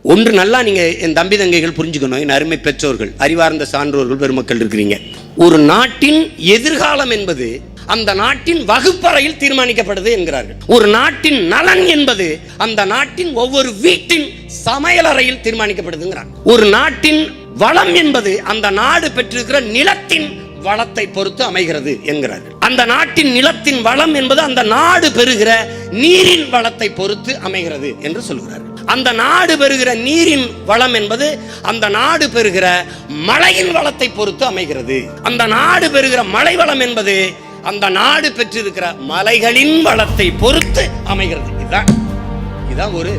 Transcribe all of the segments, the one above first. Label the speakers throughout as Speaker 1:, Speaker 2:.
Speaker 1: ஒன்று நல்லா நீங்க என் தம்பி தங்கைகள் புரிஞ்சுக்கணும், என் அருமை பெற்றோர்கள், அறிவார்ந்த சான்றோர்கள் பெருமக்கள் இருக்கிறீங்க. ஒரு நாட்டின் எதிர்காலம் என்பது அந்த நாட்டின் வகுப்பறையில் தீர்மானிக்கப்படுது என்கிறார்கள். ஒரு நாட்டின் நலன் என்பது அந்த நாட்டின் ஒவ்வொரு வீட்டின் சமையலறையில் தீர்மானிக்கப்படுதுங்கிறார். ஒரு நாட்டின் வளம் என்பது அந்த நாடு பெற்றிருக்கிற நிலத்தின் வளத்தை பொறுத்து அமைகிறது என்கிறார்கள். அந்த நாட்டின் நிலத்தின் வளம் என்பது அந்த நாடு பெறுகிற நீரின் வளத்தை பொறுத்து அமைகிறது என்று சொல்கிறார்கள். அந்த நாடு பெறுகிற நீரின் வளம் என்பது அந்த நாடு பெறுகிற மழையின் வளத்தை பொறுத்து அமைகிறது. அந்த நாடு பெறுகிற மழை வளம் என்பது அந்த நாடு பெற்றிருக்கிற மலைகளின் வளத்தை பொறுத்து அமைகிறது. இதுதான் ஒரு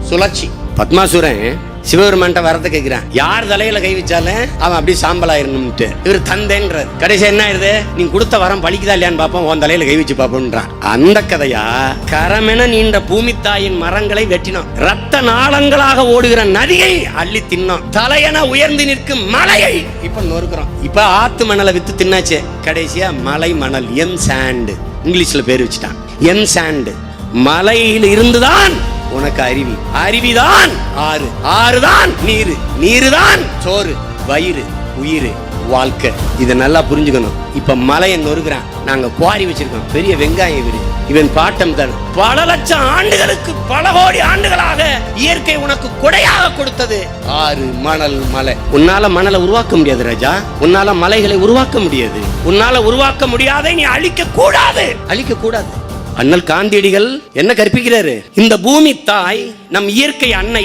Speaker 1: சுழற்சி. பத்மாசுரன் சிவபெருமான்ட்ட வரத கேட்கிறான், யார் தலையில கை வச்சாலும் அவன் அப்படி சாம்பலாயிரணும்ட்டு. இவர் தந்தேன்றார். கடைசி என்ன ஆயிருது, நீ கொடுத்த வரம் பலிக்குதா இல்லையான்னு பாப்போம், உன் தலையில கை வச்சு பாப்போம்ன்றான். அந்த கதையா கரமென நீண்ட பூமித்தாயின் மரங்களை வெட்டினோம், ரத்த நாளங்களாக ஓடுகிற நதியை அள்ளி தின்னோம், தலையென உயர்ந்து நிற்கும் மலையை இப்ப நொறுக்கிறோம். இப்ப ஆத்து மணலை வித்து தின்னாச்சு. கடைசியா மலை மணல், எம் சாண்ட், இங்கிலீஷ்ல பேர் வச்சுட்டான். M sand. மலையில் இருந்துதான் உனக்கு அருவி, அருவிதான் ஆறு, ஆறுதான் நீரு, நீருதான் சோறு, வயிறு, உயிர், வாழ்க்கை. இதை நல்லா புரிஞ்சுக்கணும். இப்ப மலையை நொறுக்கிறான், நாங்க குவாரி வச்சிருக்கோம், பெரிய வெங்காயம் இவரு, இவன் பாட்டம் தரும். பல லட்சம் ஆண்டுகளுக்கு, பல கோடி ஆண்டுகளாக இயற்கை உனக்கு கொடையாக கொடுத்தது ஆறு, மணல், மலை. உன்னால மணலை உருவாக்க முடியாது ராஜா, உன்னால மலைகளை உருவாக்க முடியாது, உன்னால உருவாக்க முடியாத நீ அழிக்க கூடாது, அழிக்க கூடாது. அண்ணல் காந்தியடிகள் என்ன கற்பிக்கிறாரு, இந்த பூமி தாய் நம் இயற்கை அன்னை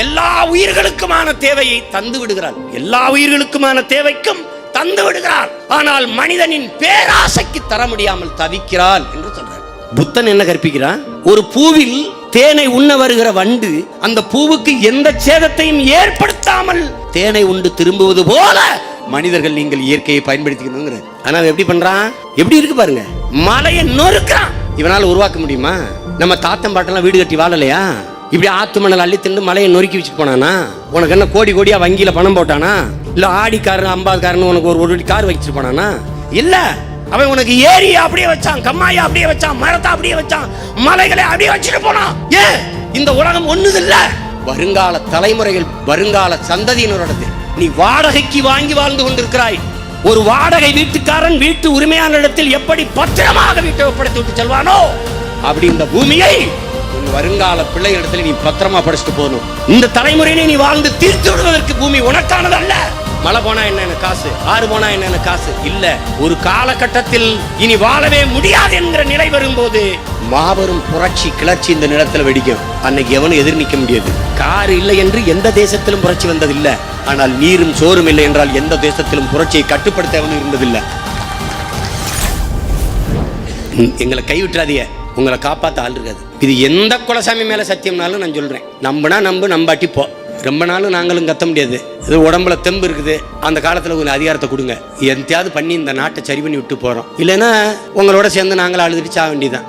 Speaker 1: எல்லா உயிர்களுக்குமான தேவையை தந்து விடுகிறார், எல்லா உயிர்களுக்குமான தேவைக்கும் தந்து விடுகிறார். ஆனால் மனிதனின் பேராசைக்கு தர முடியாமல் தவிக்கிறாள் என்று சொல்றார். புத்தன் என்ன கற்பிக்கிறான், ஒரு பூவில் தேனை உண்ண வருகிற வண்டு அந்த பூவுக்கு எந்த சேதத்தையும் ஏற்படுத்தாமல் தேனை உண்டு திரும்புவது போல மனிதர்கள் நீங்கள் இயற்கையை பயன்படுத்திக்கணுங்கிற. ஆனா எப்படி பண்றான், எப்படி இருக்கு பாருங்க, மலையை நொறுக்கிறான். இவனால உருவாக்க முடியுமா? நம்ம தாத்தம் பாட்டெல்லாம் வீடு கட்டி வாழலையா? இப்படி ஆத்து மணல் அள்ளி தின்னு மலையை நொறுக்கி வச்சுட்டு போனானா? உனக்கு என்ன கோடி கோடியா வங்கியில பணம் போட்டானா? இல்ல ஆடிக்காரன் 50 உனக்கு ஒரு கார் வச்சுட்டு போனானா? இல்ல, அவன் உனக்கு ஏரி அப்படியே வச்சான், கம்மாயை அப்படியே வச்சான், மரத்தை அப்படியே வச்சான், மலைகளை அப்படியே வச்சுட்டு போனான். ஏன்? இந்த உலகம் ஒண்ணுது இல்ல, வருங்கால தலைமுறைகள், வருங்கால சந்ததியினரோடது. நீ வாடகைக்கு வாங்கி வாழ்ந்து கொண்டிருக்கிறாய். ஒரு வாடகை வீட்டுக்காரன் வீட்டு உரிமையான இடத்தில் எப்படி பத்திரமாக வீட்டை ஒப்படைத்து விட்டு செல்வானோ அப்படி இந்த பூமியை உன் வருங்கால பிள்ளை இடத்துல நீ பத்திரமா படைச்சிட்டு போகணும். இந்த தலைமுறையினை நீ வாழ்ந்து தீர்த்து விடுவதற்கு பூமி உனக்கானது அல்ல. மழை போனா என்ன காசு, ஆறு போனா என்ன காசு இல்ல. ஒரு காலகட்டத்தில் இனி வாழவே முடியாது என்கிற நிலை வரும்போது மாபெரும் புரட்சி கிளர்ச்சி இந்த நிலத்துல வெடிக்கும். அன்னைக்கு எவனும் எதிர் நிற்க முடியாது. கார் இல்லை என்று எந்த தேசத்திலும் புரட்சி வந்ததில்லை. ஆனால் நீரும் சோறும் இல்லை என்றால் எந்த தேசத்திலும் புரட்சியை கட்டுப்படுத்த எவனும் இருந்ததில்லை. எங்களை கைவிட்டுறாதீங்க, உங்களை காப்பாற்ற ஆள் இருக்காது. இது எந்த குலசாமி மேல சத்தியம்னாலும் நான் சொல்றேன். நம்புனா நம்பு, நம்பாட்டி போ. ரொம்ப நாளும் நாங்களும் கத்த முடியாது. இது உடம்புல தெம்பு இருக்குது, அந்த காலத்துல கொஞ்சம் அதிகாரத்தை கொடுங்க, எந்தையாவது பண்ணி இந்த நாட்டை சரி பண்ணி விட்டு போறோம். இல்லைன்னா உங்களோட சேர்ந்து நாங்களும் அழுதுட்டு சாக வேண்டியதான்.